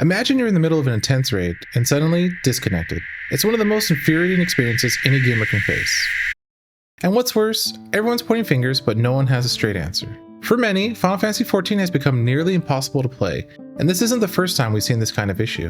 Imagine you're in the middle of an intense raid and suddenly disconnected. It's one of the most infuriating experiences any gamer can face. And what's worse, everyone's pointing fingers, but no one has a straight answer. For many, Final Fantasy XIV has become nearly impossible to play, and this isn't the first time we've seen this kind of issue.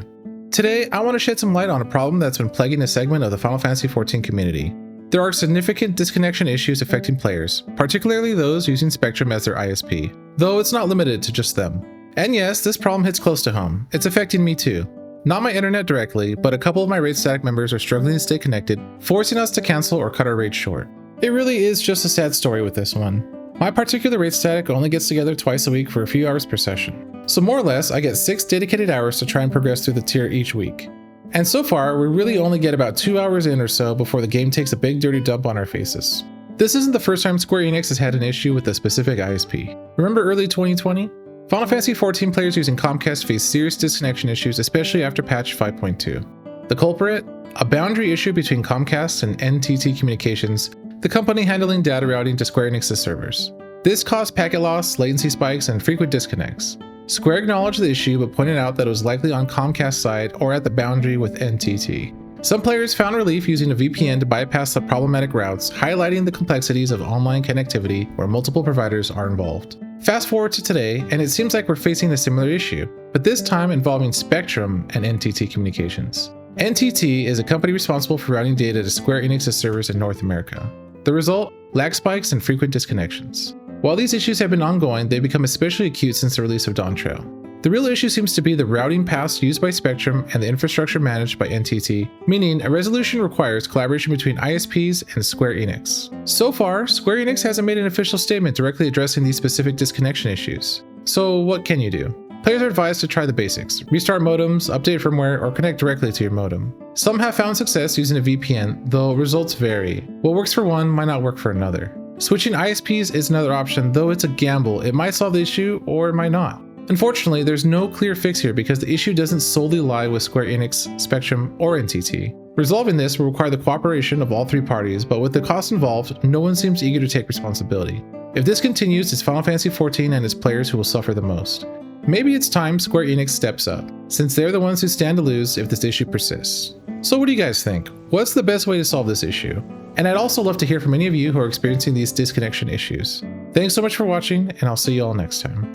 Today, I want to shed some light on a problem that's been plaguing a segment of the Final Fantasy XIV community. There are significant disconnection issues affecting players, particularly those using Spectrum as their ISP, though it's not limited to just them. And yes, this problem hits close to home. It's affecting me too. Not my internet directly, but a couple of my raid static members are struggling to stay connected, forcing us to cancel or cut our raid short. It really is just a sad story with this one. My particular raid static only gets together twice a week for a few hours per session. So more or less, I get 6 dedicated hours to try and progress through the tier each week. And so far, we really only get about 2 hours in or so before the game takes a big dirty dump on our faces. This isn't the first time Square Enix has had an issue with a specific ISP. Remember early 2020? Final Fantasy XIV players using Comcast faced serious disconnection issues, especially after patch 5.2. The culprit? A boundary issue between Comcast and NTT Communications, the company handling data routing to Square Enix's servers. This caused packet loss, latency spikes, and frequent disconnects. Square acknowledged the issue but pointed out that it was likely on Comcast's side or at the boundary with NTT. Some players found relief using a VPN to bypass the problematic routes, highlighting the complexities of online connectivity where multiple providers are involved. Fast forward to today, and it seems like we're facing a similar issue, but this time involving Spectrum and NTT Communications. NTT is a company responsible for routing data to Square Enix's servers in North America. The result? Lag spikes and frequent disconnections. While these issues have been ongoing, they've become especially acute since the release of Dawn Trail. The real issue seems to be the routing paths used by Spectrum and the infrastructure managed by NTT, meaning a resolution requires collaboration between ISPs and Square Enix. So far, Square Enix hasn't made an official statement directly addressing these specific disconnection issues. So what can you do? Players are advised to try the basics: restart modems, update firmware, or connect directly to your modem. Some have found success using a VPN, though results vary. What works for one might not work for another. Switching ISPs is another option, though it's a gamble. It might solve the issue, or it might not. Unfortunately, there's no clear fix here because the issue doesn't solely lie with Square Enix, Spectrum, or NTT. Resolving this will require the cooperation of all three parties, but with the cost involved, no one seems eager to take responsibility. If this continues, it's Final Fantasy XIV and its players who will suffer the most. Maybe it's time Square Enix steps up, since they're the ones who stand to lose if this issue persists. So what do you guys think? What's the best way to solve this issue? And I'd also love to hear from any of you who are experiencing these disconnection issues. Thanks so much for watching, and I'll see you all next time.